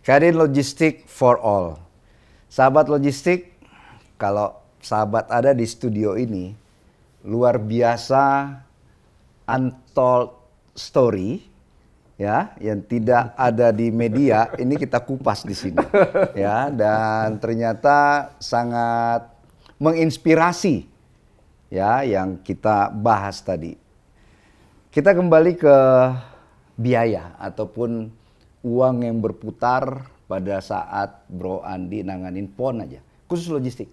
Kadin Logistik for All. Sahabat logistik, kalau sahabat ada di studio ini, luar biasa untold story ya, yang tidak ada di media, ini kita kupas di sini. Ya, dan ternyata sangat menginspirasi ya yang kita bahas tadi. Kita kembali ke biaya ataupun uang yang berputar pada saat Bro Andi nanganin PON aja, khusus logistik.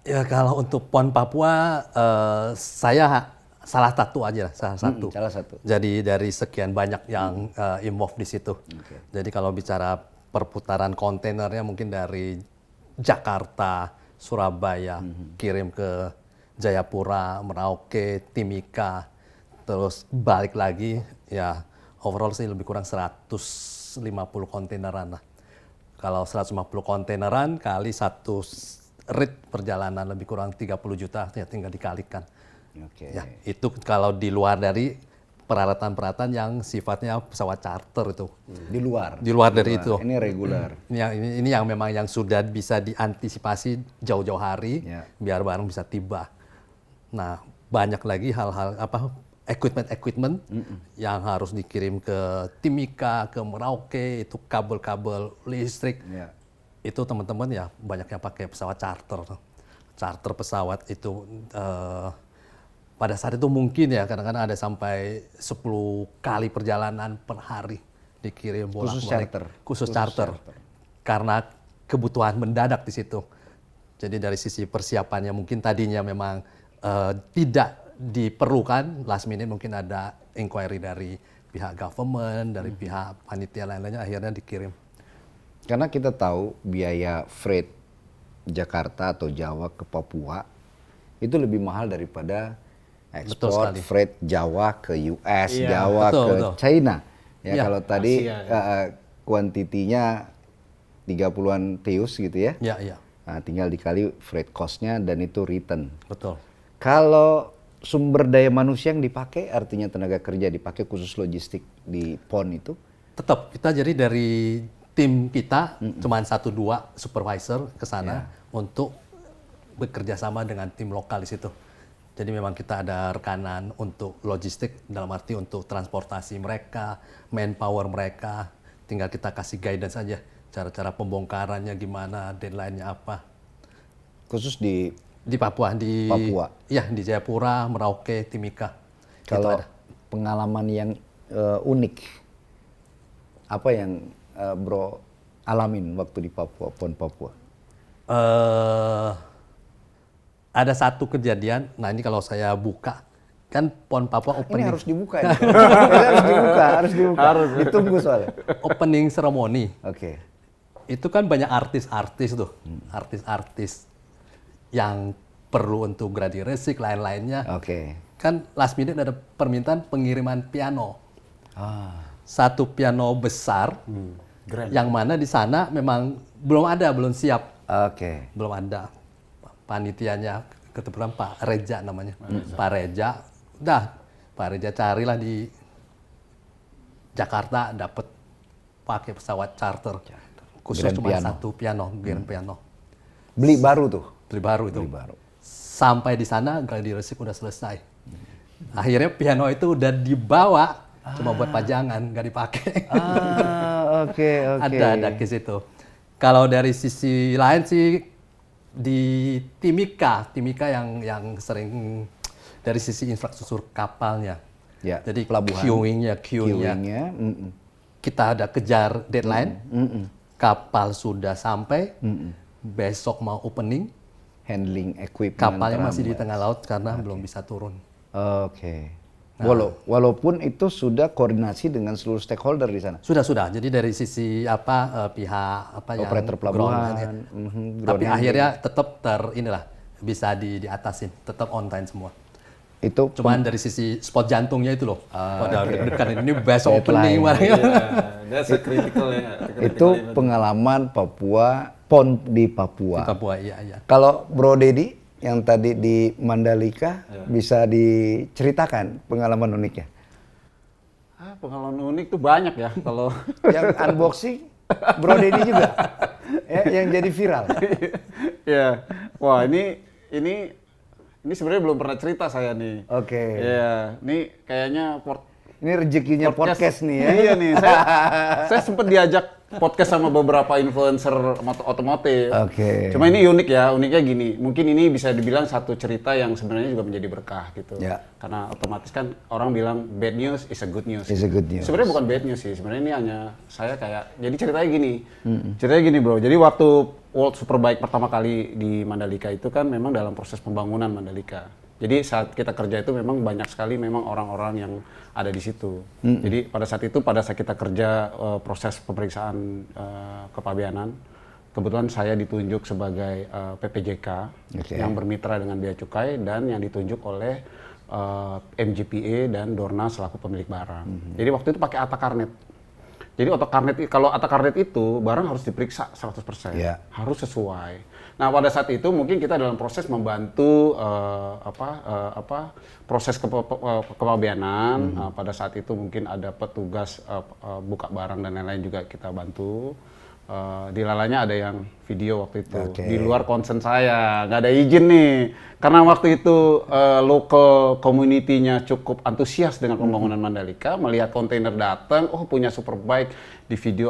Ya kalau untuk PON Papua, saya salah satu aja, salah satu. Salah satu. Jadi dari sekian banyak yang involved di situ. Okay. Jadi kalau bicara perputaran kontainernya mungkin dari Jakarta, Surabaya, kirim ke Jayapura, Merauke, Timika, terus balik lagi, ya overall sih lebih kurang 150 kontaineran lah. Kalau 150 kontaineran kali satu rate perjalanan lebih kurang 30 juta, ya tinggal dikalikan. Okay. Ya, itu kalau di luar dari peralatan-peralatan yang sifatnya pesawat charter itu. Di luar Dari itu. Ini reguler. Ini yang memang yang sudah bisa diantisipasi jauh-jauh hari, biar barang bisa tiba. Nah, banyak lagi hal-hal equipment yang harus dikirim ke Timika, ke Merauke, itu kabel-kabel listrik. Itu teman-teman ya banyak yang pakai pesawat charter. Charter pesawat itu pada saat itu mungkin ya kadang-kadang ada sampai 10 kali perjalanan per hari dikirim bolak-balik. Khusus charter. Karena kebutuhan mendadak di situ. Jadi dari sisi persiapannya mungkin tadinya memang tidak diperlukan, last minute mungkin ada inquiry dari pihak government, dari pihak panitia lain-lainnya, akhirnya dikirim. Karena kita tahu biaya freight Jakarta atau Jawa ke Papua itu lebih mahal daripada ekspor freight Jawa ke US, Jawa ke China. Ya, kalau tadi kuantitinya 30-an teus gitu ya. Nah, tinggal dikali freight cost-nya dan itu return. Betul. Kalau sumber daya manusia yang dipakai, artinya tenaga kerja dipakai khusus logistik di PON itu? Tetap, kita jadi dari tim kita cuma 1-2 supervisor ke sana untuk bekerja sama dengan tim lokal di situ. Jadi memang kita ada rekanan untuk logistik, dalam arti untuk transportasi mereka, manpower mereka, tinggal kita kasih guidance aja, cara-cara pembongkarannya gimana, deadline-nya apa. Khusus di Papua, Papua. Ya, di Jayapura, Merauke, Timika. Kalau pengalaman yang unik, apa yang Bro alamin waktu di Papua, PON Papua? Ada satu kejadian, nah ini kalau saya buka, kan PON Papua opening. Ini harus dibuka. harus dibuka. Ditunggu soalnya. Opening ceremony. Oke. Itu kan banyak artis-artis tuh, artis-artis yang perlu untuk gladi resik lain-lainnya. Kan last minute ada permintaan pengiriman piano. Satu piano besar, yang mana di sana memang belum siap. Belum ada. Panitianya kebetulan Pak Reja namanya. Pak Reja, Pak Reja carilah di Jakarta, dapat pakai pesawat charter. Khusus cuma satu piano, grand piano. Beli baru tuh? Beli baru itu. Sampai di sana gladi resik udah selesai. Akhirnya piano itu udah dibawa, cuma buat pajangan, nggak dipakai. Ada case itu. Kalau dari sisi lain sih di Timika yang sering dari sisi infrastruktur kapalnya. Jadi queuing-nya. Kita ada kejar deadline. Kapal sudah sampai. Besok mau opening. Handling equipment. Kapalnya masih di tengah laut karena belum bisa turun. Walaupun itu sudah koordinasi dengan seluruh stakeholder di sana. Sudah. Jadi dari sisi pihak operator pelabuhan. Tapi akhirnya tetap bisa diatasin, tetap on time semua. Itu cuman dari sisi spot jantungnya itu loh. Pada deg-degan ini besok opening barangnya. Itu pengalaman Papua, PON di Papua. Di Papua, iya. Kalau Bro Dedi yang tadi di Mandalika, bisa diceritakan pengalaman uniknya? Pengalaman unik tuh banyak ya. Kalau yang unboxing Bro Denny juga yang jadi viral. Ya, wah ini sebenarnya belum pernah cerita saya nih. Oke. Iya, ini kayaknya Ini rezekinya podcast nih ya. Iya nih, saya sempat diajak podcast sama beberapa influencer otomotif. Oke. Cuma ini unik ya, uniknya gini, mungkin ini bisa dibilang satu cerita yang sebenarnya juga menjadi berkah gitu. Ya. Karena otomatis kan orang bilang bad news is a good news. Is a good news. Sebenarnya bukan bad news sih, sebenarnya ini hanya saya kayak, jadi ceritanya gini bro, jadi waktu World Superbike pertama kali di Mandalika itu kan memang dalam proses pembangunan Mandalika. Jadi saat kita kerja itu memang banyak sekali memang orang-orang yang ada di situ. Jadi pada saat kita kerja proses pemeriksaan kepabeanan, kebetulan saya ditunjuk sebagai PPJK yang bermitra dengan Bea Cukai dan yang ditunjuk oleh MGPA dan Dorna selaku pemilik barang. Jadi waktu itu pakai ATA Karnet. Jadi kalau ATA Karnet itu barang harus diperiksa 100%, harus sesuai. Nah pada saat itu mungkin kita dalam proses membantu proses kepabeanan. Pada saat itu mungkin ada petugas buka barang dan lain-lain juga kita bantu. Dilalanya ada yang video waktu itu di luar concern saya, nggak ada izin nih. Karena waktu itu local community-nya cukup antusias dengan pembangunan Mandalika, melihat kontainer datang, oh punya Superbike di video,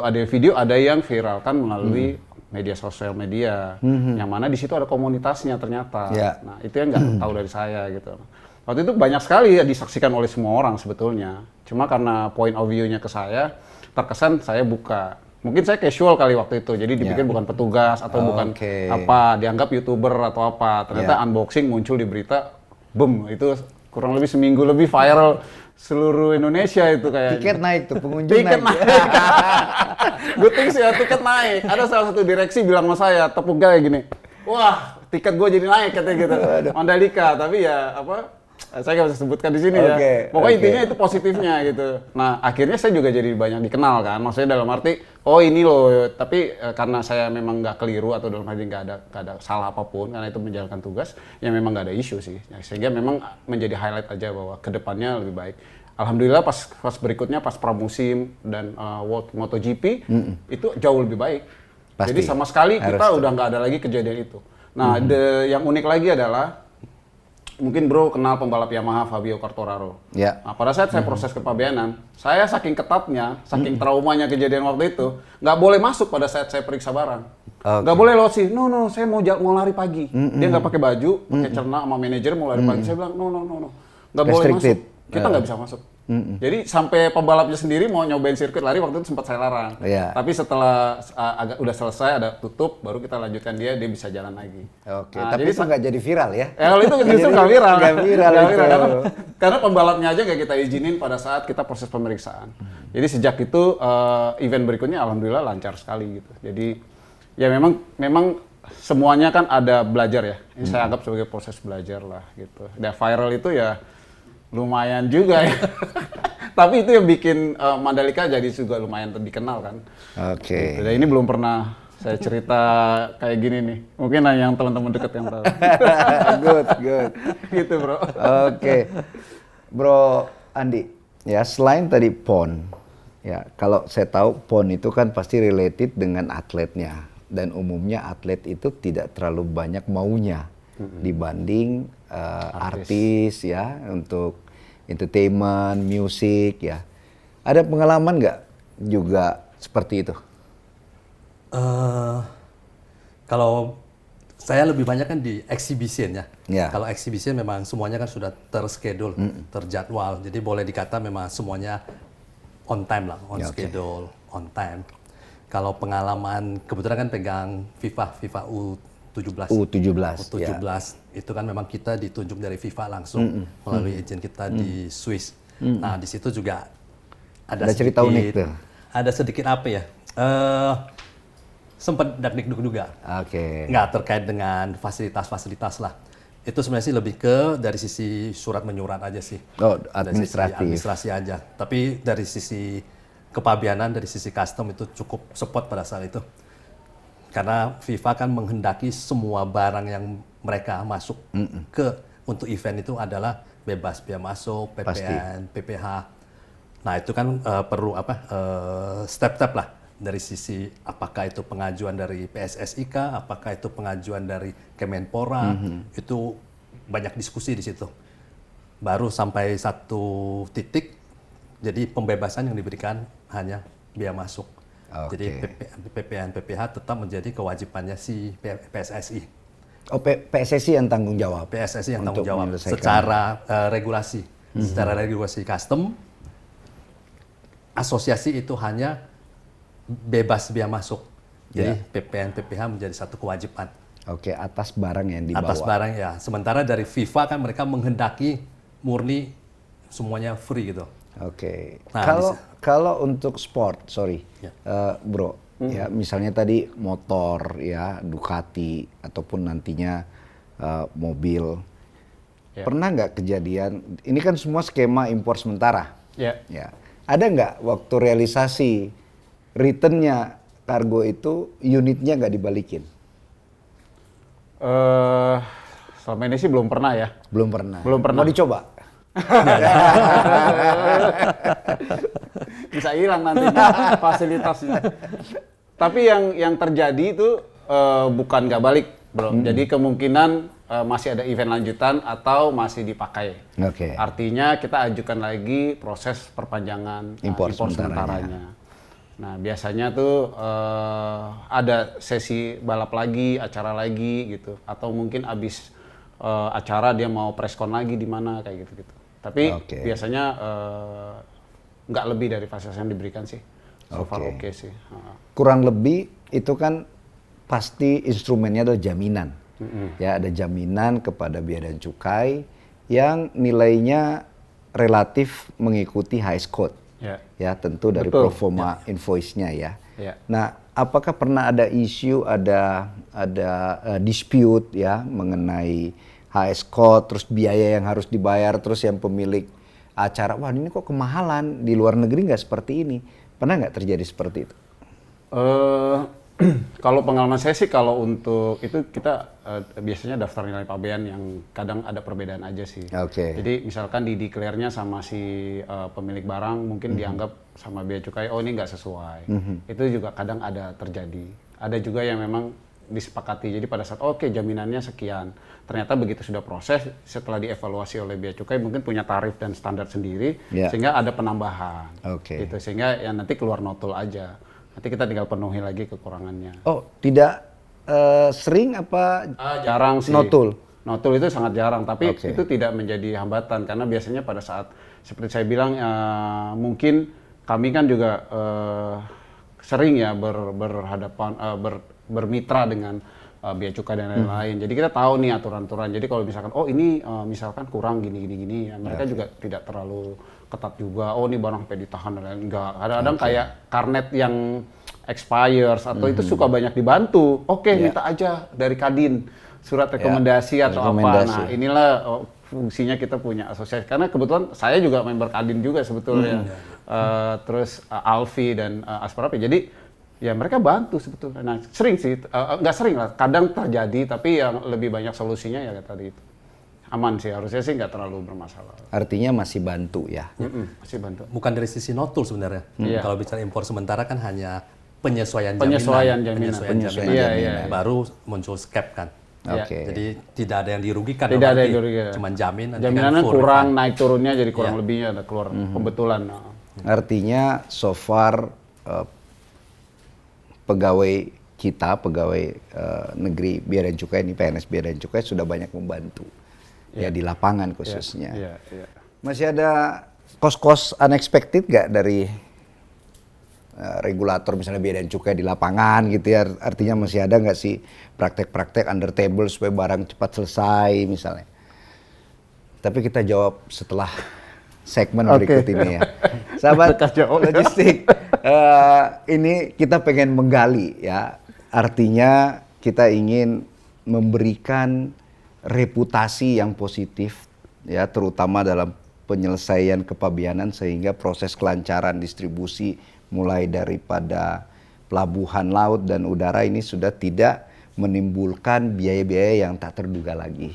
ada yang viralkan melalui media sosial media, yang mana di situ ada komunitasnya ternyata. Nah itu yang nggak tahu dari saya gitu. Waktu itu banyak sekali ya disaksikan oleh semua orang sebetulnya. Cuma karena point of view-nya ke saya, terkesan saya buka. Mungkin saya casual kali waktu itu, jadi dipikir bukan petugas atau bukan apa, dianggap YouTuber atau apa. Ternyata unboxing muncul di berita, boom, itu kurang lebih seminggu lebih viral seluruh Indonesia itu kayaknya. Tiket naik tuh, pengunjung naik. Good things ya, tiket naik. Ada salah satu direksi bilang sama saya, tepuk kayak gini, wah tiket gue jadi naik katanya gitu. Mandalika, tapi ya saya nggak bisa sebutkan di sini ya. Pokoknya intinya itu positifnya gitu. Nah akhirnya saya juga jadi banyak dikenal kan. Maksudnya dalam arti, oh ini loh. Tapi karena saya memang nggak keliru atau dalam arti nggak ada salah apapun, karena itu menjalankan tugas, ya memang nggak ada isu sih. Sehingga memang menjadi highlight aja bahwa kedepannya lebih baik. Alhamdulillah pas berikutnya pas pramusim dan World MotoGP itu jauh lebih baik. Jadi sama sekali kita udah nggak ada lagi kejadian itu. Nah yang unik lagi adalah mungkin bro kenal pembalap Yamaha Fabio Quartararo. Nah pada saat saya proses kepabeanan, saya saking ketatnya, saking traumanya kejadian waktu itu, nggak boleh masuk pada saat saya periksa barang. Nggak boleh lewat sih. No, saya mau lari pagi. Dia nggak pakai baju, pakai celana sama manajer mau lari pagi. Saya bilang no, nggak boleh masuk. Kita nggak bisa masuk. Jadi sampai pembalapnya sendiri mau nyobain sirkuit lari waktu itu sempat saya larang. Tapi setelah udah selesai ada tutup, baru kita lanjutkan dia bisa jalan lagi. Nah, tapi itu nggak jadi viral ya? Itu justru nggak viral. Nggak viral itu. Karena pembalapnya aja nggak kita izinin pada saat kita proses pemeriksaan. Jadi sejak itu event berikutnya alhamdulillah lancar sekali gitu. Jadi ya memang semuanya kan ada belajar ya. Ini saya anggap sebagai proses belajar lah gitu. Dan viral itu ya lumayan juga ya. Tapi itu yang bikin Mandalika jadi juga lumayan dikenal kan. Gitu. Dan ini belum pernah saya cerita kayak gini nih. Mungkin yang teman-teman dekat yang tahu. Good. Gitu bro. Bro Andi, ya selain tadi PON, ya kalau saya tahu PON itu kan pasti related dengan atletnya. Dan umumnya atlet itu tidak terlalu banyak maunya dibanding artis ya, untuk entertainment, musik ya. Ada pengalaman nggak juga seperti itu? Kalau saya lebih banyak kan di exhibition ya. Kalau exhibition memang semuanya kan sudah terschedule, terjadwal. Jadi boleh dikata memang semuanya on time lah, on schedule, on time. Kalau pengalaman kebetulan kan pegang FIFA U17. U17 itu kan memang kita ditunjuk dari FIFA langsung melalui agen kita di Swiss. Nah di situ juga ada cerita unik tuh. Ada sedikit apa ya? Sempat dakdikduk juga. Nggak terkait dengan fasilitas lah. Itu sebenarnya sih lebih ke dari sisi surat menyurat aja sih. Administrasi aja. Tapi dari sisi kepabeanan, dari sisi custom itu cukup support pada saat itu. Karena FIFA kan menghendaki semua barang yang mereka masuk untuk event itu adalah bebas biaya masuk, PPN, PPH. Nah itu kan perlu step-step lah dari sisi apakah itu pengajuan dari PSSI kah, apakah itu pengajuan dari Kemenpora, itu banyak diskusi di situ. Baru sampai satu titik, jadi pembebasan yang diberikan hanya biaya masuk. Jadi PPN PPH tetap menjadi kewajibannya si PSSI. Oh, PSSI yang tanggung jawab. PSSI yang tanggung jawab secara regulasi, secara regulasi custom. Asosiasi itu hanya bebas biaya masuk. Jadi PPN PPH menjadi satu kewajiban. Oke, atas barang yang dibawa. Atas barang ya. Sementara dari FIFA kan mereka menghendaki murni semuanya free gitu. Oke. Nah, kalau untuk sport, sorry, Ya. bro, ya misalnya tadi motor, ya Ducati ataupun nantinya mobil, pernah nggak kejadian? Ini kan semua skema impor sementara. Ya. Ya. Ada nggak waktu realisasi returnnya kargo itu unitnya nggak dibalikin? Selama ini sih belum pernah ya. Belum pernah. Belum pernah. Mau dicoba? Bisa hilang nantinya fasilitasnya. Tapi yang terjadi itu bukan nggak balik, bro. Jadi kemungkinan masih ada event lanjutan atau masih dipakai. Oke. Artinya kita ajukan lagi proses perpanjangan Impor sementaranya. Nah biasanya tuh ada sesi balap lagi, acara lagi gitu, atau mungkin abis acara dia mau preskon lagi di mana kayak gitu-gitu. Tapi biasanya nggak lebih dari fasilitas yang diberikan sih. So far oke sih. Kurang lebih itu kan pasti instrumennya adalah jaminan. Ya, ada jaminan kepada Bea dan Cukai yang nilainya relatif mengikuti High Code. Ya, tentu dari proforma invoice-nya ya. Nah, apakah pernah ada isu, ada dispute ya mengenai HS Code, terus biaya yang harus dibayar, terus yang pemilik acara, wah ini kok kemahalan, di luar negeri nggak seperti ini. Pernah nggak terjadi seperti itu? Kalau pengalaman saya sih, kalau untuk itu kita biasanya daftar nilai pabean yang kadang ada perbedaan aja sih. Jadi misalkan di declare-nya sama si pemilik barang mungkin dianggap sama bea cukai, oh ini nggak sesuai. Itu juga kadang ada terjadi. Ada juga yang memang disepakati. Jadi pada saat jaminannya sekian. Ternyata begitu sudah proses, setelah dievaluasi oleh bea cukai mungkin punya tarif dan standar sendiri, sehingga ada penambahan. Gitu, sehingga ya nanti keluar notul aja. Nanti kita tinggal penuhi lagi kekurangannya. Oh, tidak sering apa? Jarang sih. Notul? Notul itu sangat jarang, tapi itu tidak menjadi hambatan. Karena biasanya pada saat, seperti saya bilang, mungkin kami kan juga sering ya bermitra dengan bea cukai dan lain-lain. Jadi kita tahu nih aturan-aturan. Jadi kalau misalkan, ini misalkan kurang gini, ya mereka juga tidak terlalu ketat juga. Oh ini barang sampai ditahan dan lain-lain. Enggak. Kadang-kadang kayak karnet yang expires atau itu suka banyak dibantu. Minta aja dari Kadin surat rekomendasi atau apa. Nah inilah fungsinya kita punya asosiasi. Karena kebetulan saya juga member Kadin juga sebetulnya. Terus Alfi dan Asparapi. Jadi ya mereka bantu sebetulnya. Nah sering sih, nggak sering lah. Kadang terjadi, tapi yang lebih banyak solusinya ya tadi itu. Aman sih, harusnya sih nggak terlalu bermasalah. Artinya masih bantu ya? Masih bantu. Bukan dari sisi notul sebenarnya. Kalau bicara impor sementara kan hanya penyesuaian jaminan. Baru muncul scap kan. Jadi tidak ada yang dirugikan. Tidak ada yang dirugikan. Cuman jaminannya kurang, naik turunnya jadi kurang lebihnya ada keluar pembetulan. Artinya so far pegawai kita, pegawai negeri Bea dan Cukai ini, PNS Bea dan Cukai sudah banyak membantu. Ya di lapangan khususnya. Masih ada kos-kos unexpected nggak dari regulator misalnya Bea dan Cukai di lapangan gitu ya? Artinya masih ada nggak sih praktek-praktek under table supaya barang cepat selesai misalnya? Tapi kita jawab setelah segmen berikut ini ya. Sahabat logistik, ini kita pengen menggali ya. Artinya kita ingin memberikan reputasi yang positif ya, terutama dalam penyelesaian kepabeanan sehingga proses kelancaran distribusi mulai daripada pelabuhan laut dan udara ini sudah tidak menimbulkan biaya-biaya yang tak terduga lagi.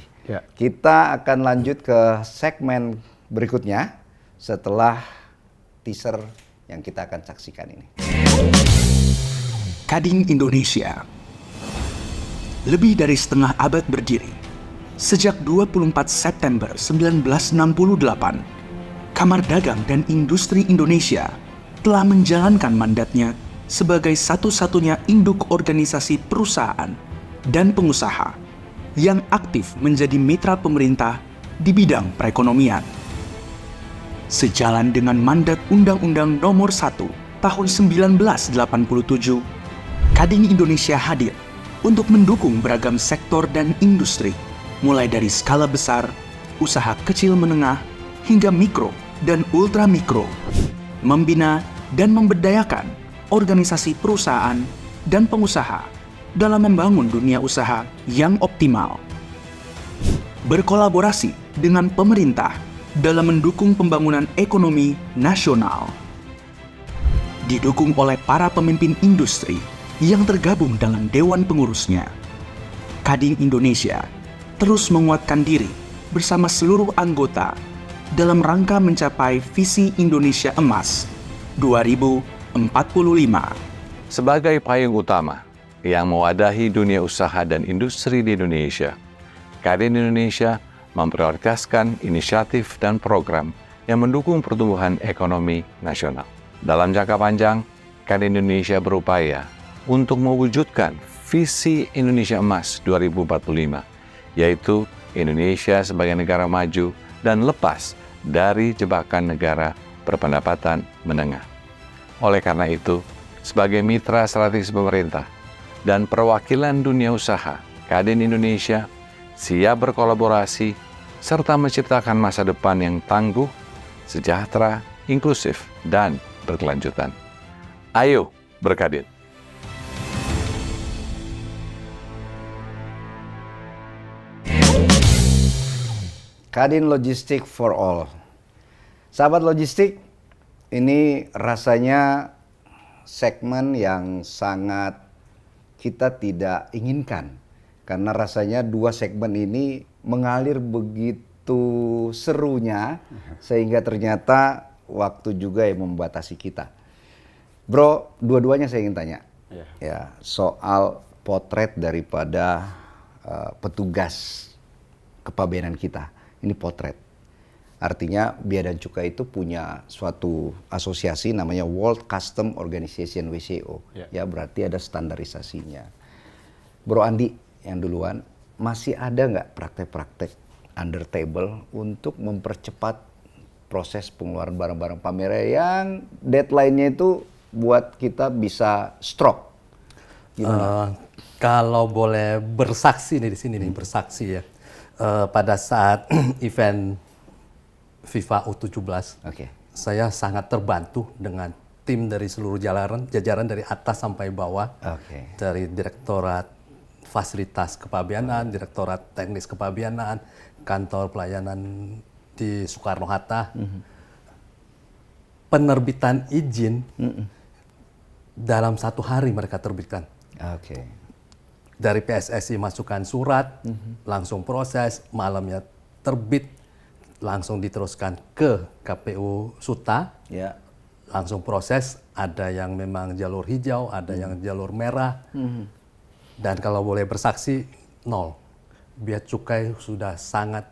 Kita akan lanjut ke segmen berikutnya setelah teaser yang kita akan saksikan ini. Kadin Indonesia. Lebih dari setengah abad berdiri, sejak 24 September 1968, Kamar Dagang dan Industri Indonesia telah menjalankan mandatnya sebagai satu-satunya induk organisasi perusahaan dan pengusaha yang aktif menjadi mitra pemerintah di bidang perekonomian. Sejalan dengan mandat Undang-Undang Nomor 1 Tahun 1987, Kadin Indonesia hadir untuk mendukung beragam sektor dan industri, mulai dari skala besar, usaha kecil menengah, hingga mikro dan ultra mikro, membina dan memberdayakan organisasi perusahaan dan pengusaha dalam membangun dunia usaha yang optimal. Berkolaborasi dengan pemerintah dalam mendukung pembangunan ekonomi nasional. Didukung oleh para pemimpin industri yang tergabung dalam dewan pengurusnya. Kadin Indonesia terus menguatkan diri bersama seluruh anggota dalam rangka mencapai visi Indonesia Emas 2045. Sebagai payung utama yang mewadahi dunia usaha dan industri di Indonesia, Kadin Indonesia memprioritaskan inisiatif dan program yang mendukung pertumbuhan ekonomi nasional. Dalam jangka panjang, Kadin Indonesia berupaya untuk mewujudkan visi Indonesia Emas 2045, yaitu Indonesia sebagai negara maju dan lepas dari jebakan negara berpendapatan menengah. Oleh karena itu, sebagai mitra strategis pemerintah dan perwakilan dunia usaha, Kadin Indonesia siap berkolaborasi serta menciptakan masa depan yang tangguh, sejahtera, inklusif, dan berkelanjutan. Ayo berkadin! Kadin Logistik for All. Sahabat logistik, ini rasanya segmen yang sangat kita tidak inginkan. Karena rasanya dua segmen ini mengalir begitu serunya, sehingga ternyata waktu juga yang membatasi kita. Bro, dua-duanya saya ingin tanya. Ya, soal potret daripada petugas kepabeanan kita. Ini potret. Artinya Bea dan Cukai itu punya suatu asosiasi namanya World Customs Organization WCO. Ya, berarti ada standarisasinya. Bro Andi yang duluan, masih ada nggak praktek-praktek under table untuk mempercepat proses pengeluaran barang-barang pameran yang deadline-nya itu buat kita bisa stroke? Kalau boleh bersaksi nih di sini nih, bersaksi ya. Pada saat event FIFA U17, saya sangat terbantu dengan tim dari seluruh jajaran dari atas sampai bawah, dari Direktorat Fasilitas Kepabeanan, Direktorat Teknis Kepabeanan, Kantor Pelayanan di Soekarno-Hatta. Penerbitan izin dalam 1 hari mereka terbitkan. Dari PSSI masukkan surat, langsung proses, malamnya terbit, langsung diteruskan ke KPU Suta, langsung proses. Ada yang memang jalur hijau, ada yang jalur merah. Dan kalau boleh bersaksi, 0. Bea Cukai sudah sangat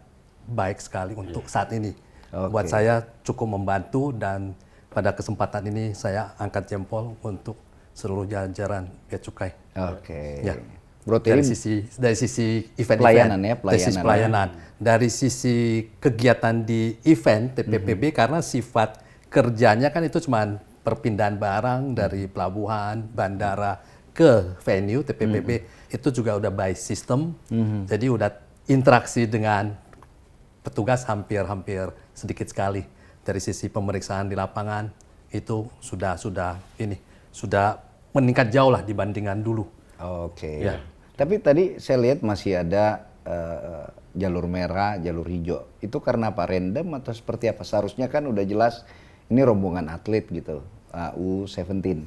baik sekali untuk saat ini. Buat saya cukup membantu, dan pada kesempatan ini saya angkat jempol untuk seluruh jajaran Bea Cukai. Ya. Dari sisi event pelayanan, dari sisi pelayanan. Dari sisi kegiatan di event TPPB, karena sifat kerjanya kan itu cuma perpindahan barang dari pelabuhan, bandara ke venue TPPB, itu juga udah by system. Jadi udah interaksi dengan petugas hampir sedikit sekali. Dari sisi pemeriksaan di lapangan itu sudah meningkat jauh lah dibandingkan dulu. Ya. Tapi tadi saya lihat masih ada jalur merah, jalur hijau. Itu karena apa? Random atau seperti apa? Seharusnya kan udah jelas ini rombongan atlet gitu, U17.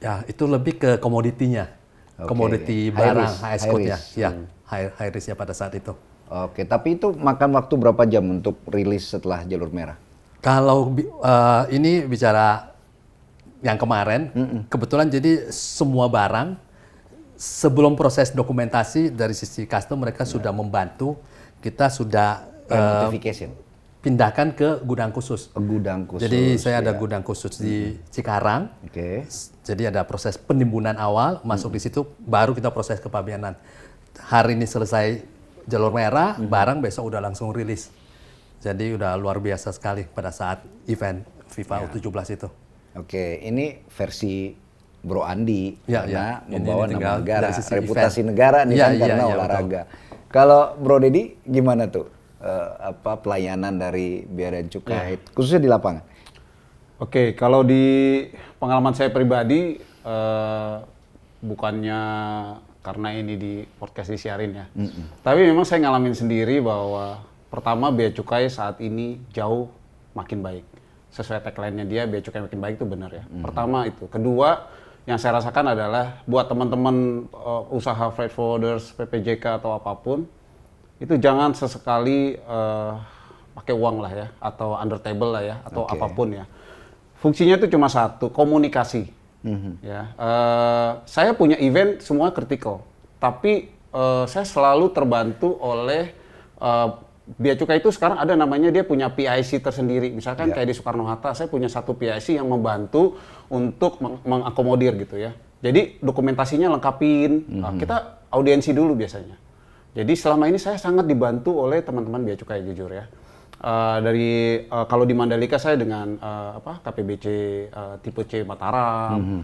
Ya, itu lebih ke komoditinya. Komoditi barang, high code-nya. Ya, high risk-nya pada saat itu. Tapi itu makan waktu berapa jam untuk rilis setelah jalur merah? Kalau ini bicara yang kemarin, kebetulan jadi semua barang sebelum proses dokumentasi dari sisi custom mereka sudah membantu, kita sudah Notification. pindahkan ke gudang khusus. Gudang khusus. Jadi saya ada gudang khusus di Cikarang. Oke. Jadi ada proses penimbunan awal, masuk di situ, baru kita proses kepabeanan. Hari ini selesai jalur merah, barang besok udah langsung rilis. Jadi udah luar biasa sekali pada saat event FIFA U17 itu. Oke, ini versi Bro Andi Ya, karena ya. Ini membawa tinggal nama negara, dari sisi reputasi event. negara nih Ya, kan ya, karena ya, olahraga. Kalau Bro Dedi gimana tuh pelayanan dari Bea dan Cukai khususnya di lapangan? Oke, kalau di pengalaman saya pribadi, bukannya karena ini di podcast disiarin ya, tapi memang saya ngalamin sendiri bahwa pertama Bea Cukai saat ini jauh makin baik. Sesuai tagline-nya dia, Bea Cukai makin baik itu benar ya. Pertama itu. Kedua, yang saya rasakan adalah buat teman-teman usaha freight forwarders, PPJK atau apapun, itu jangan sesekali pakai uang lah ya, atau under table lah ya, atau apapun ya. Fungsinya itu cuma satu, komunikasi. Ya, saya punya event semua kritikal, tapi saya selalu terbantu oleh Bea Cukai itu sekarang ada namanya dia punya PIC tersendiri. Misalkan kayak di Soekarno-Hatta, saya punya satu PIC yang membantu untuk mengakomodir gitu ya. Jadi dokumentasinya lengkapin, kita audiensi dulu biasanya. Jadi selama ini saya sangat dibantu oleh teman-teman Bea Cukai jujur ya. Dari kalau di Mandalika saya dengan KPBC tipe C Mataram,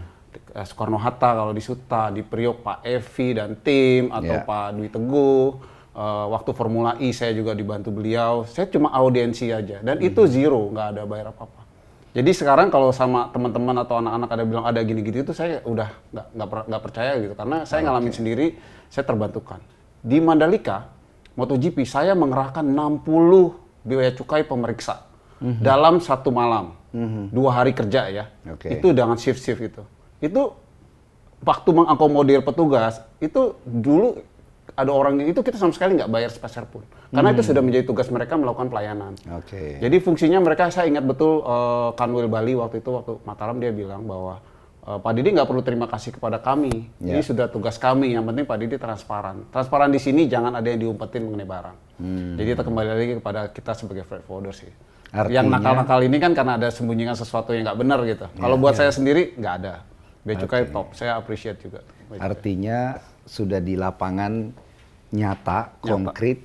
Soekarno-Hatta kalau di Suta, di Priok Pak Evi dan tim atau Pak Dwi Teguh. Waktu Formula E saya juga dibantu beliau. Saya cuma audiensi aja dan itu zero, nggak ada bayar apa-apa. Jadi sekarang kalau sama teman-teman atau anak-anak ada bilang ada gini-gini itu saya udah nggak percaya gitu karena saya ngalamin sendiri, saya terbantukan. Di Mandalika MotoGP saya mengerahkan 60 Bea Cukai pemeriksa dalam satu malam, 2 hari kerja ya. Itu dengan shift-shift itu. Itu waktu mengakomodir petugas itu dulu ada orang itu kita sama sekali nggak bayar sepeser pun karena itu sudah menjadi tugas mereka melakukan pelayanan. Jadi fungsinya mereka saya ingat betul Kanwil Bali waktu Mataram dia bilang bahwa Pak Didi nggak perlu terima kasih kepada kami, ini sudah tugas kami, yang penting Pak Didi transparan di sini, jangan ada yang diumpetin mengenai barang. Jadi kita kembali lagi kepada kita sebagai freight forwarder sih. Artinya, yang nakal-nakal ini kan karena ada sembunyikan sesuatu yang nggak benar gitu. Kalau buat saya sendiri nggak ada. Bea Cukai top, saya appreciate juga. Artinya sudah di lapangan nyata, konkret,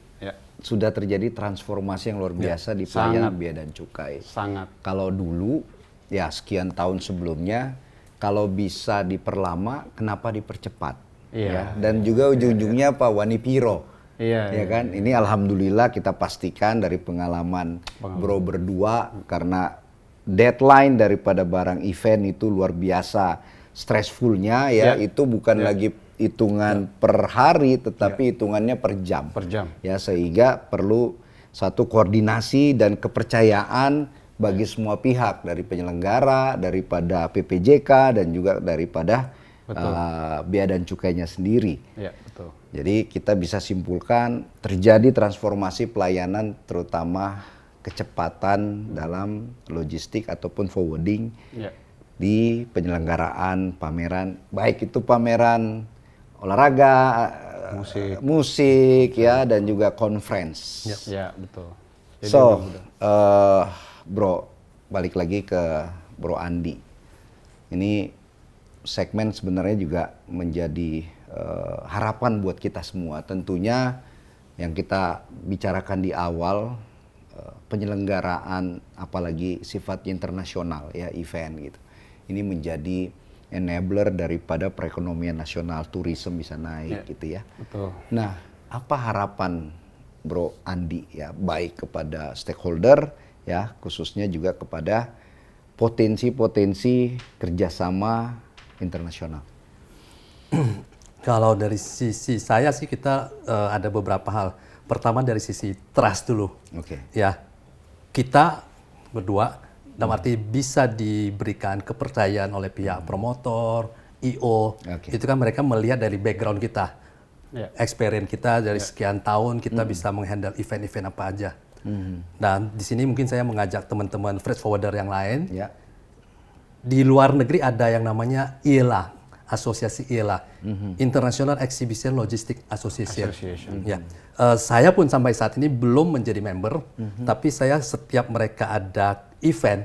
sudah terjadi transformasi yang luar biasa di pelayanan Bea dan Cukai. Sangat. Kalau dulu, ya sekian tahun sebelumnya, kalau bisa diperlama, kenapa dipercepat? Ya? Dan juga ujung-ujungnya Pak Wani Piro. Ya kan? Ini alhamdulillah kita pastikan dari pengalaman Bro berdua, karena deadline daripada barang event itu luar biasa stressfulnya ya, itu bukan lagi hitungan per hari, tetapi hitungannya per jam. Ya, sehingga perlu satu koordinasi dan kepercayaan bagi semua pihak, dari penyelenggara, daripada PPJK dan juga daripada Bea dan Cukainya sendiri. Ya, betul. Jadi kita bisa simpulkan terjadi transformasi pelayanan, terutama kecepatan dalam logistik ataupun forwarding di penyelenggaraan pameran, baik itu pameran olahraga, musik ya, dan juga conference. Ya, betul. Jadi Bro, balik lagi ke Bro Andi. Ini segmen sebenarnya juga menjadi harapan buat kita semua. Tentunya yang kita bicarakan di awal, penyelenggaraan apalagi sifatnya internasional ya, event gitu. Ini menjadi enabler daripada perekonomian nasional, tourism bisa naik gitu ya. Betul. Nah, apa harapan Bro Andi ya, baik kepada stakeholder ya, khususnya juga kepada potensi-potensi kerjasama internasional? Kalau dari sisi saya sih kita ada beberapa hal. Pertama dari sisi trust dulu. Ya, kita berdua dalam arti bisa diberikan kepercayaan oleh pihak promotor, IO. Itu kan mereka melihat dari background kita, experience kita dari sekian tahun kita bisa menghandle event-event apa aja. Dan di sini mungkin saya mengajak teman-teman freight forwarder yang lain di luar negeri ada yang namanya IELA, asosiasi IELA, International Exhibition Logistics Association. Ya, saya pun sampai saat ini belum menjadi member, tapi saya setiap mereka ada event,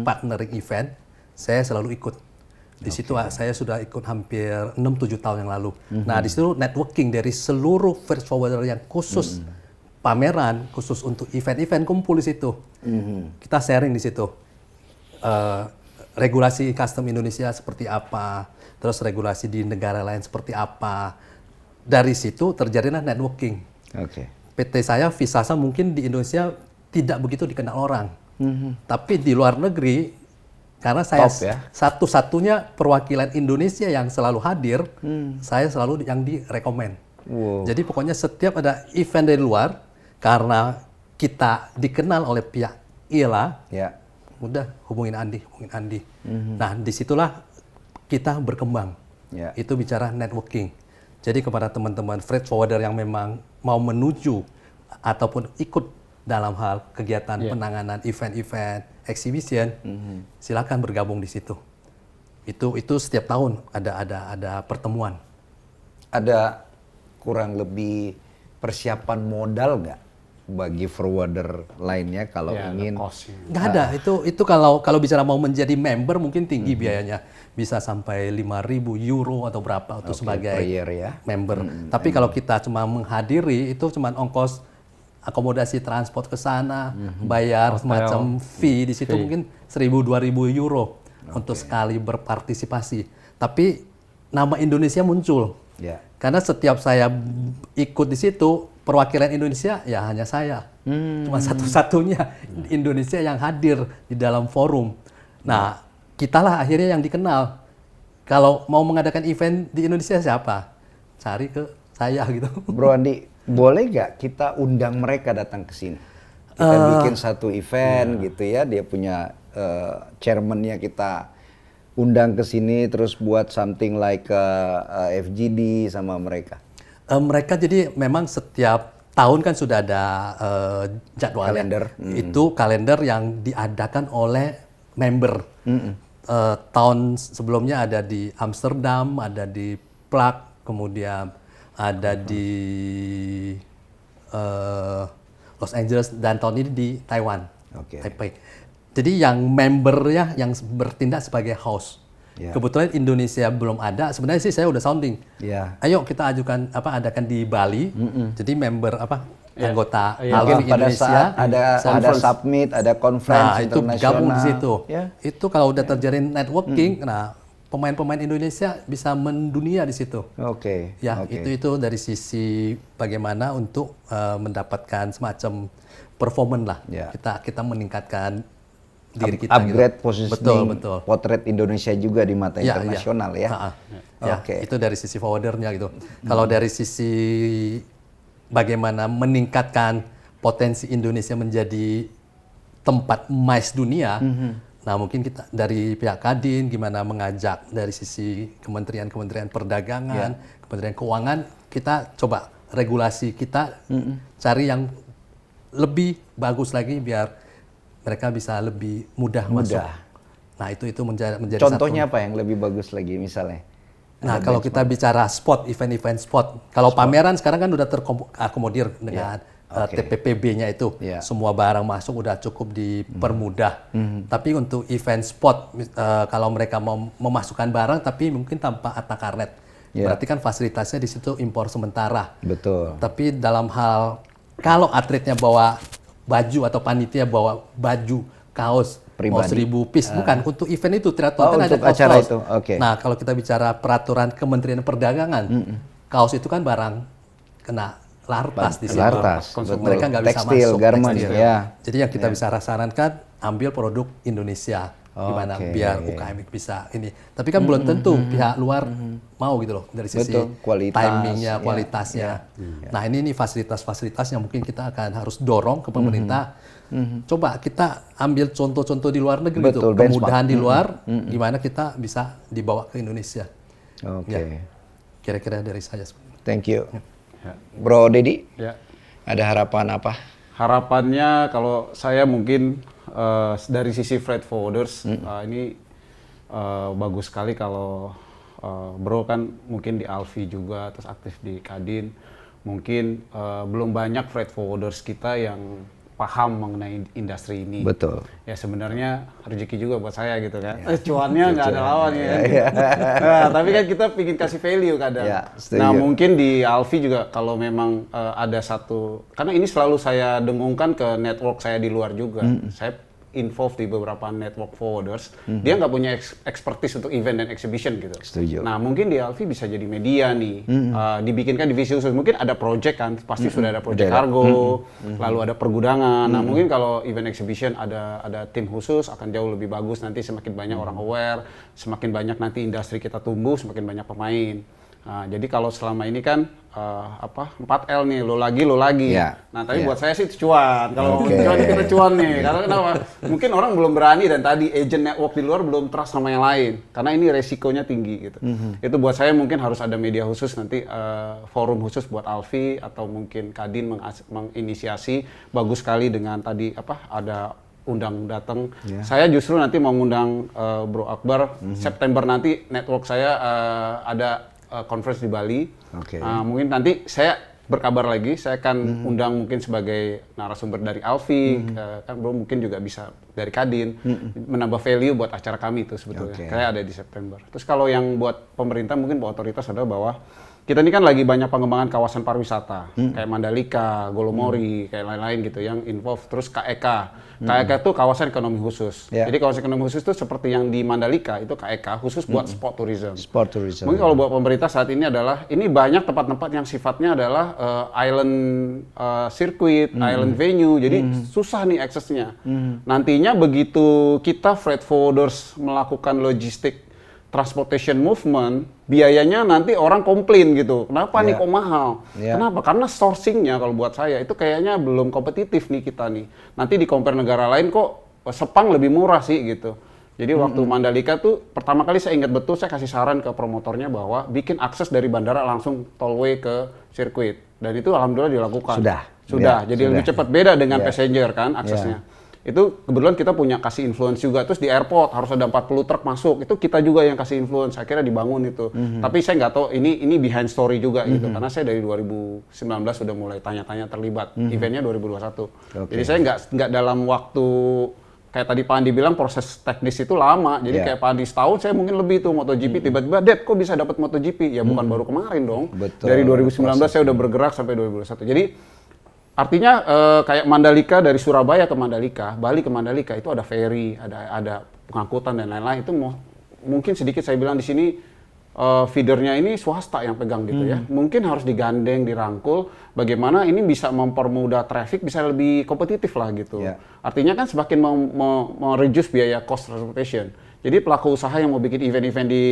partnering event, saya selalu ikut. Di situ saya sudah ikut hampir 6-7 tahun yang lalu. Nah, di situ networking dari seluruh freight forwarder yang khusus pameran, khusus untuk event-event kumpul di situ. Kita sharing di situ. Regulasi custom Indonesia seperti apa, terus regulasi di negara lain seperti apa. Dari situ terjadilah networking. PT saya, Visasa, mungkin di Indonesia tidak begitu dikenal orang. Tapi di luar negeri, karena saya satu-satunya perwakilan Indonesia yang selalu hadir, saya selalu yang direkomend. Jadi pokoknya setiap ada event dari luar, karena kita dikenal oleh pihak IELA, udah hubungin Andi. Nah, disitulah kita berkembang. Itu bicara networking. Jadi kepada teman-teman freight forwarder yang memang mau menuju ataupun ikut dalam hal kegiatan penanganan event-event exhibition, silakan bergabung di situ. Itu setiap tahun ada pertemuan. Ada kurang lebih persiapan modal nggak bagi forwarder lainnya kalau ingin? Nggak ada. Itu kalau bicara mau menjadi member mungkin tinggi biayanya, bisa sampai 5.000 euro atau berapa untuk sebagai member. Tapi kalau kita cuma menghadiri itu cuma ongkos akomodasi transport ke sana, bayar semacam fee di situ mungkin 1.000-2.000 euro untuk sekali berpartisipasi. Tapi nama Indonesia muncul. Karena setiap saya ikut di situ, perwakilan Indonesia ya hanya saya. Cuma satu-satunya Indonesia yang hadir di dalam forum. Nah, kitalah akhirnya yang dikenal. Kalau mau mengadakan event di Indonesia siapa? Cari ke saya gitu. Bro Andi, boleh nggak kita undang mereka datang ke sini? Kita bikin satu event gitu ya, dia punya chairman-nya, kita undang ke sini terus buat something like FGD sama mereka. Mereka jadi memang setiap tahun kan sudah ada jadwal kalender. Itu kalender yang diadakan oleh member. Tahun sebelumnya ada di Amsterdam, ada di Prague, kemudian ada di Los Angeles, dan tahun ini di Taiwan, Taipei. Jadi yang membernya yang bertindak sebagai host. Kebetulan Indonesia belum ada. Sebenarnya sih saya udah sounding. Ayo kita ajukan adakan di Bali. Jadi member anggota mungkin pada Indonesia saat ada summit, ada conference internasional. Itu gabung di situ. Itu kalau udah terjadi networking, nah pemain-pemain Indonesia bisa mendunia di situ. Itu dari sisi bagaimana untuk mendapatkan semacam performance lah. Kita meningkatkan diri kita, upgrade positioning betul. potret Indonesia juga di mata internasional ya. Itu dari sisi forwardernya gitu. Kalau dari sisi bagaimana meningkatkan potensi Indonesia menjadi tempat emas dunia, nah mungkin kita dari pihak Kadin gimana mengajak dari sisi Kementerian Perdagangan, Kementerian Keuangan, kita coba regulasi kita cari yang lebih bagus lagi biar mereka bisa lebih mudah masuk. Nah, itu menjadi contohnya satu. apa yang lebih bagus lagi misalnya? Nah, kalau kita bicara spot, event-event spot. Kalau pameran sekarang kan udah terakomodir dengan TPPB-nya itu. Semua barang masuk udah cukup dipermudah. Tapi untuk event spot, kalau mereka mau memasukkan barang tapi mungkin tanpa akta karnet. Berarti kan fasilitasnya di situ impor sementara. Betul. Tapi dalam hal kalau atletnya bawa baju atau panitia bawa baju kaos pribadi 1.000 piece, bukan untuk event itu triathlon kan ada acara itu. Nah, kalau kita bicara peraturan Kementerian Perdagangan, kaos itu kan barang kena lartas di situ. Mereka nggak bisa masuk garment, Jadi yang kita bisa sarankan ambil produk Indonesia. Gimana biar UKM bisa ini. Tapi kan belum tentu pihak luar mau gitu loh dari sisi timingnya, kualitasnya. Nah ini fasilitas-fasilitas yang mungkin kita akan harus dorong ke pemerintah. Coba kita ambil contoh-contoh di luar negeri itu, kemudahan di luar, gimana kita bisa dibawa ke Indonesia. Kira-kira dari saya. Thank you. Bro Dedi, ada harapan apa? Harapannya kalau saya mungkin dari sisi freight forwarders ini bagus sekali kalau Bro kan mungkin di Alfie juga, terus aktif di Kadin. Mungkin belum banyak freight forwarders kita yang paham mengenai industri ini. Betul. Ya sebenarnya rezeki juga buat saya gitu kan. Cuannya nggak ada lawan ya. Nah, tapi kan kita ingin kasih value kadang. Ya, nah mungkin di Alfie juga kalau memang ada satu, karena ini selalu saya dengungkan ke network saya di luar juga. Saya involved di beberapa network forwarders, dia nggak punya expertise untuk event dan exhibition gitu. Setuju. Nah mungkin di Alfie bisa jadi media nih, dibikinkan divisi khusus. Mungkin ada project kan, pasti sudah ada project kargo, lalu ada pergudangan. Nah mungkin kalau event exhibition ada tim khusus akan jauh lebih bagus. Nanti semakin banyak orang aware, semakin banyak nanti industri kita tumbuh, semakin banyak pemain. Nah, jadi kalau selama ini kan 4L nih, lo lagi. Yeah. Nah, tapi buat saya sih itu cuan. Kalau cuan kita cuan nih. Karena kenapa? Mungkin orang belum berani dan tadi agent network di luar belum trust sama yang lain. Karena ini resikonya tinggi gitu. Itu buat saya mungkin harus ada media khusus nanti forum khusus buat Alfie atau mungkin Kadin menginisiasi bagus sekali dengan tadi ada undang datang. Saya justru nanti mau ngundang Bro Akbar September nanti network saya ada conference di Bali. Mungkin nanti saya berkabar lagi, saya akan undang mungkin sebagai narasumber dari Alfie, kan Bro mungkin juga bisa dari Kadin, menambah value buat acara kami itu sebetulnya. Kayak ada di September. Terus kalau yang buat pemerintah mungkin buat otoritas adalah bahwa kita ini kan lagi banyak pengembangan kawasan pariwisata, kayak Mandalika, Golomori, kayak lain-lain gitu yang involve. Terus KEK. KEK itu kawasan ekonomi khusus. Jadi kawasan ekonomi khusus itu seperti yang di Mandalika, itu KEK khusus buat sport tourism. Sport tourism. Mungkin kalau buat pemerintah saat ini adalah, ini banyak tempat-tempat yang sifatnya adalah island circuit, island venue, jadi susah nih aksesnya. Nantinya begitu kita freight forwarders melakukan logistik transportation movement, biayanya nanti orang komplain gitu. Kenapa nih kok mahal? Kenapa? Karena sourcingnya kalau buat saya itu kayaknya belum kompetitif nih kita nih. Nanti di compare negara lain kok Sepang lebih murah sih gitu. Jadi waktu Mandalika tuh pertama kali saya ingat betul saya kasih saran ke promotornya bahwa bikin akses dari bandara langsung tollway ke sirkuit. Dan itu alhamdulillah dilakukan. Sudah. Jadi lebih cepat, beda dengan passenger kan aksesnya. Itu kebetulan kita punya kasih influence juga. Terus di airport harus ada 40 truk masuk. Itu kita juga yang kasih influence. Akhirnya dibangun itu. Tapi saya nggak tahu ini behind story juga gitu. Karena saya dari 2019 sudah mulai tanya-tanya terlibat. Eventnya 2021. Jadi saya nggak dalam waktu kayak tadi Pak Andi bilang proses teknis itu lama. Jadi kayak Pak Andi setahun saya mungkin lebih tuh MotoGP. Tiba-tiba, Dad kok bisa dapat MotoGP? Ya bukan baru kemarin dong. Dari 2019 saya udah bergerak sampai 2021. Jadi artinya kayak Mandalika dari Surabaya ke Mandalika, Bali ke Mandalika itu ada ferry, ada pengangkutan dan lain-lain. Itu mungkin sedikit saya bilang di sini feedernya ini swasta yang pegang gitu ya. Mungkin harus digandeng, dirangkul. Bagaimana ini bisa mempermudah traffic, bisa lebih kompetitif lah gitu. Artinya kan semakin mereduce biaya cost transportation. Jadi pelaku usaha yang mau bikin event-event di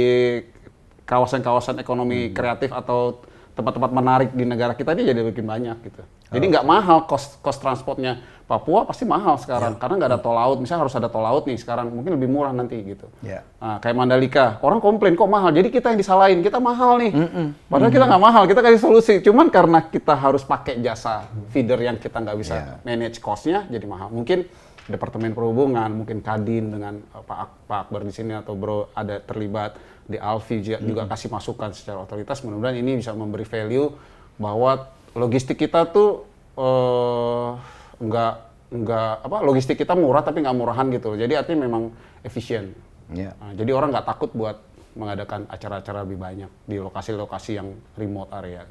kawasan-kawasan ekonomi kreatif atau tempat-tempat menarik di negara kita ini jadi makin banyak gitu. Jadi nggak mahal cost transportnya. Papua pasti mahal sekarang karena nggak ada tol laut. Misalnya harus ada tol laut nih sekarang, mungkin lebih murah nanti gitu. Nah, kayak Mandalika, orang komplain kok mahal. Jadi kita yang disalahin, kita mahal nih. Padahal kita nggak mahal, kita kasih solusi. Cuman karena kita harus pakai jasa feeder yang kita nggak bisa manage cost-nya, jadi mahal. Mungkin Departemen Perhubungan, mungkin Kadin dengan Pak Akbar di sini atau Bro ada terlibat di Alfie juga kasih masukan secara otoritas. Mudah-mudahan ini bisa memberi value bahwa logistik kita tuh logistik kita murah tapi nggak murahan gitu. Jadi artinya memang efisien. Nah, jadi orang nggak takut buat mengadakan acara-acara lebih banyak di lokasi-lokasi yang remote area.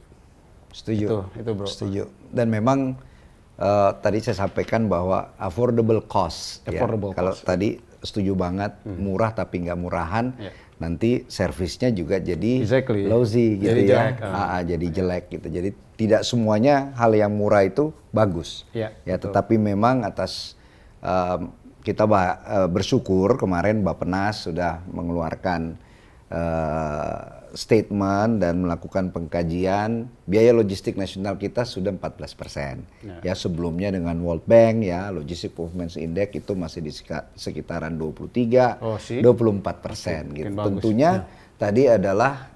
Setuju. Itu Bro. Setuju. Dan memang tadi saya sampaikan bahwa affordable cost. Kalau tadi setuju banget, murah tapi nggak murahan. Nanti servisnya juga jadi lousy gitu jadi ya. Jelek. Jadi jelek gitu. Jadi tidak semuanya hal yang murah itu bagus. Ya, tetapi memang atas kita bersyukur kemarin Bappenas sudah mengeluarkan statement dan melakukan pengkajian biaya logistik nasional kita sudah 14%. Ya sebelumnya dengan World Bank ya Logistic Performance Index itu masih di sekitaran 24% gitu. Tentunya tadi adalah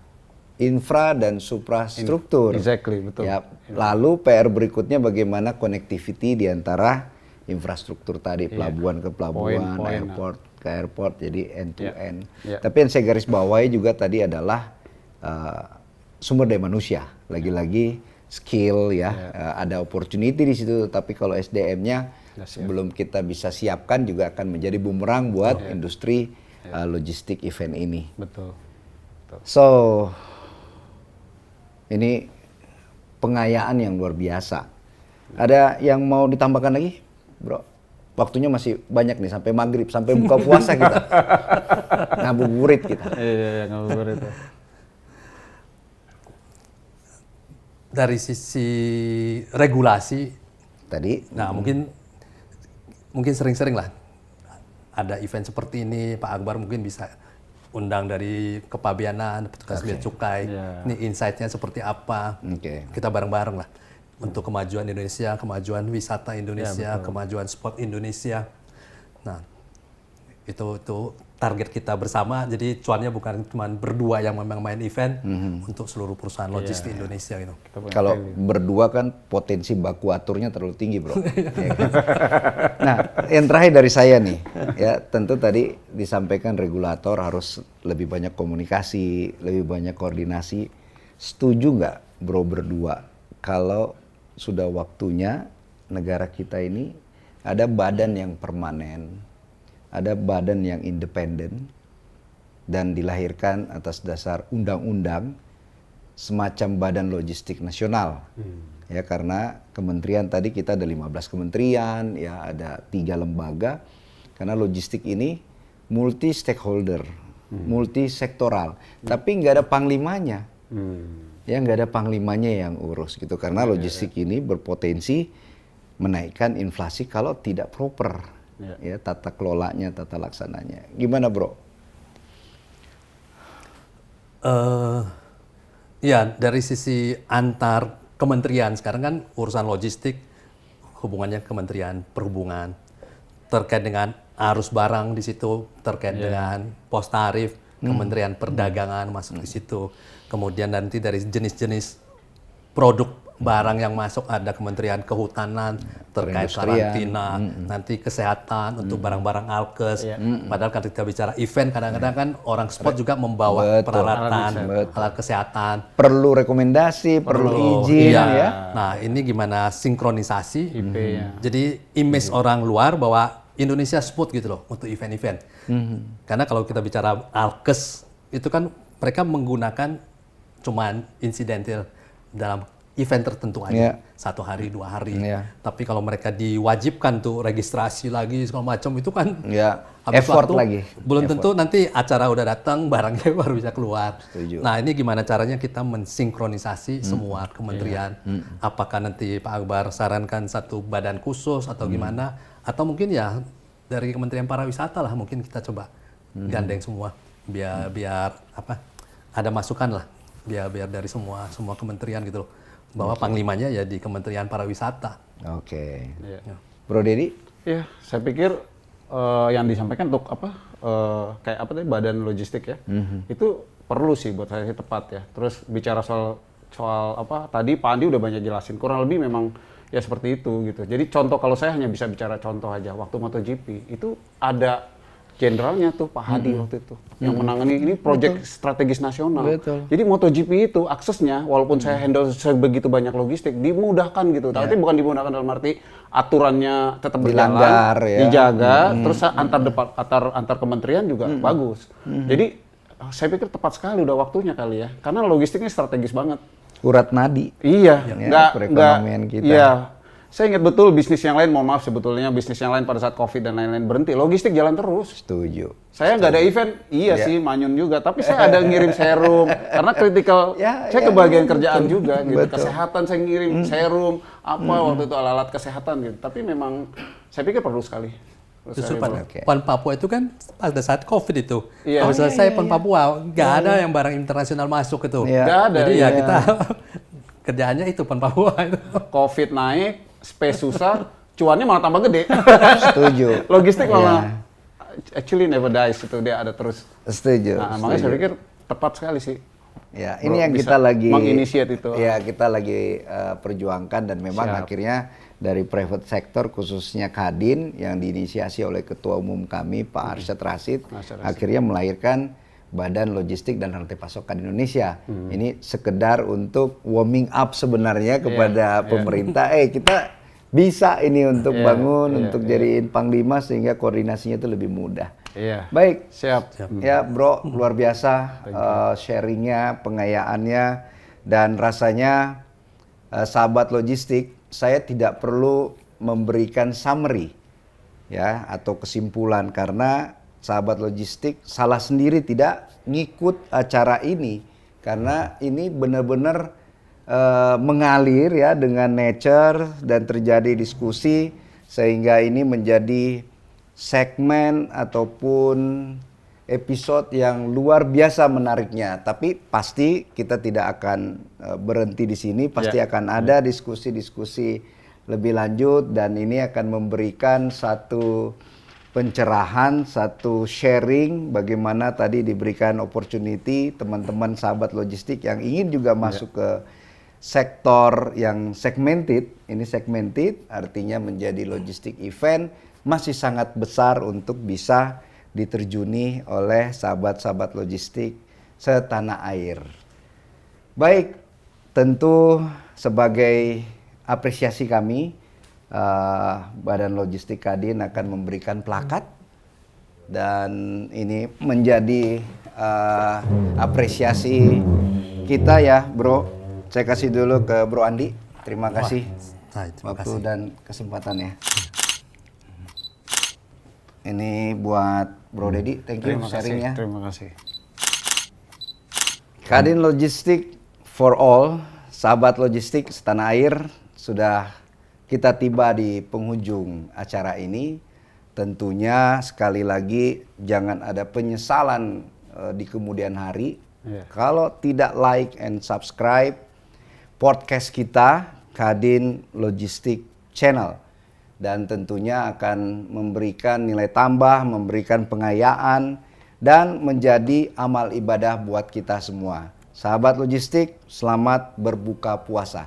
infra dan suprastruktur. Betul. Ya, lalu PR berikutnya bagaimana connectivity di antara infrastruktur tadi, pelabuhan ke pelabuhan, Poin-poin, airport ke airport, jadi end to end. Iya. Tapi yang saya garis bawahi juga tadi adalah sumber daya manusia. Lagi-lagi skill ya, ada opportunity di situ. Tapi kalau SDM-nya belum kita bisa siapkan juga akan menjadi bumerang buat industri logistik event ini. Betul. So ini pengayaan yang luar biasa. Ada yang mau ditambahkan lagi, bro? Waktunya masih banyak nih, sampai maghrib, sampai buka puasa kita. Ngabuburit kita. Iya, ngabuburit. Dari sisi regulasi, Tadi, nah mungkin sering-sering lah ada event seperti ini, Pak Akbar mungkin bisa undang dari Kepabianan, petugas bea cukai, ini insight-nya seperti apa, kita bareng-bareng lah untuk kemajuan Indonesia, kemajuan wisata Indonesia, kemajuan sport Indonesia. Nah, itu target kita bersama. Jadi cuannya bukan cuma berdua yang memang main event, untuk seluruh perusahaan logistik Indonesia gitu. kalau berdua kan potensi baku aturnya terlalu tinggi, bro. Ya kan? Nah, yang terakhir dari saya nih, ya tentu tadi disampaikan regulator harus lebih banyak komunikasi, lebih banyak koordinasi. Setuju nggak, bro, berdua, kalau sudah waktunya negara kita ini ada badan yang permanen, ada badan yang independen, dan dilahirkan atas dasar undang-undang semacam badan logistik nasional. Ya, karena kementerian tadi kita ada 15 kementerian, ya ada 3 lembaga, karena logistik ini multi stakeholder, multi sektoral, tapi nggak ada panglimanya. Ya, nggak ada panglimanya yang urus gitu, karena logistik ini berpotensi menaikkan inflasi kalau tidak proper. Ya, tata kelolanya, tata laksananya. Gimana, bro? Ya, dari sisi antar kementerian, sekarang kan urusan logistik hubungannya Kementerian Perhubungan, terkait dengan arus barang di situ, terkait dengan pos tarif, Kementerian Perdagangan masuk di situ. Kemudian nanti dari jenis-jenis produk barang yang masuk ada Kementerian Kehutanan terkait karantina, nanti kesehatan untuk barang-barang alkes. Padahal kan kita bicara event, kadang-kadang kan orang sport juga membawa peralatan, alat kesehatan. Perlu rekomendasi, perlu izin, ya. Nah, ini gimana sinkronisasi? Jadi image orang luar bahwa Indonesia sport gitu loh untuk event-event. Karena kalau kita bicara alkes itu kan mereka menggunakan cuman insidental dalam event tertentu aja, 1 hari 2 hari. Tapi kalau mereka diwajibkan tuh registrasi lagi segala macam itu kan habis effort waktu, lagi. Belum tentu nanti acara udah datang barangnya baru bisa keluar. Setuju. Nah, ini gimana caranya kita mensinkronisasi semua kementerian? Apakah nanti Pak Akbar sarankan satu badan khusus atau gimana? Atau mungkin ya dari Kementerian Pariwisata lah mungkin kita coba gandeng semua biar apa? Ada masukan lah biar dari semua kementerian gitu loh. Bahwa panglimanya ya di Kementerian Pariwisata. Oke. Bro Dedi? Iya, saya pikir yang disampaikan untuk apa kayak apa tadi badan logistik ya, itu perlu sih buat saya sih tepat ya. Terus bicara soal apa tadi Pak Andi udah banyak jelasin, kurang lebih memang ya seperti itu gitu. Jadi contoh kalau saya hanya bisa bicara contoh aja, waktu MotoGP itu ada jenderalnya tuh Pak Hadi waktu itu yang menangani ini proyek strategis nasional. Jadi MotoGP itu aksesnya walaupun saya handle sebegitu banyak logistik dimudahkan gitu. Tapi bukan dimudahkan dalam arti aturannya tetap berjalan, dijaga, terus antar kementerian juga bagus. Jadi saya pikir tepat sekali udah waktunya kali ya. Karena logistiknya strategis banget. Urat nadi. Iya, perekonomian kita. Iya. Saya ingat betul bisnis yang lain, mohon maaf sebetulnya bisnis yang lain pada saat COVID dan lain-lain berhenti, logistik jalan terus. Setuju. Saya nggak ada event, sih manyun juga, tapi saya ada ngirim serum karena kritikal. Saya kebagian kerjaan juga, gitu. Kesehatan saya ngirim serum, waktu itu alat-alat kesehatan gitu. Tapi memang saya pikir perlu sekali. Justru PON Papua itu kan pada saat COVID itu, kalau selesai PON Papua, nggak ada yang barang internasional masuk itu. Nggak ada. Jadi ya kita kerjaannya itu PON Papua itu. COVID naik, space susah, cuannya malah tambah gede. Setuju. Logistik malah actually never dies itu, dia ada terus. Setuju. Nah, makanya saya pikir tepat sekali sih. Ya, ini yang kita lagi menginisiat itu. Ya, kita lagi perjuangkan dan memang akhirnya dari private sector khususnya Kadin yang diinisiasi oleh Ketua Umum kami Pak Arsyad Rashid akhirnya melahirkan Badan Logistik dan Rantai Pasokan Indonesia. Ini sekedar untuk warming up sebenarnya kepada pemerintah. Kita bisa ini untuk bangun, untuk jadiin Panglima sehingga koordinasinya itu lebih mudah. Baik, Siap. Ya Bro, luar biasa sharingnya, pengayaannya, dan rasanya sahabat logistik, saya tidak perlu memberikan summary ya atau kesimpulan karena sahabat logistik salah sendiri tidak ngikut acara ini karena ini benar-benar mengalir ya dengan nature dan terjadi diskusi sehingga ini menjadi segmen ataupun episode yang luar biasa menariknya. Tapi pasti kita tidak akan berhenti di sini, pasti akan ada diskusi-diskusi lebih lanjut dan ini akan memberikan satu pencerahan, satu sharing bagaimana tadi diberikan opportunity teman-teman sahabat logistik yang ingin juga masuk ke sektor yang segmented. Ini segmented artinya menjadi logistik event masih sangat besar untuk bisa diterjuni oleh sahabat-sahabat logistik setanah air. Baik, tentu sebagai apresiasi kami, Badan Logistik Kadin akan memberikan plakat dan ini menjadi apresiasi kita ya, Bro. Saya kasih dulu ke Bro Andi. Terima kasih waktu dan kesempatannya. Ini buat Bro Dedi, thank you sharingnya. Terima kasih. Kadin Logistik for All, sahabat logistik setanah air, sudah kita tiba di penghujung acara ini. Tentunya sekali lagi jangan ada penyesalan di kemudian hari. Kalau tidak like and subscribe podcast kita, Kadin Logistik Channel. Dan tentunya akan memberikan nilai tambah, memberikan pengayaan, dan menjadi amal ibadah buat kita semua. Sahabat logistik, selamat berbuka puasa.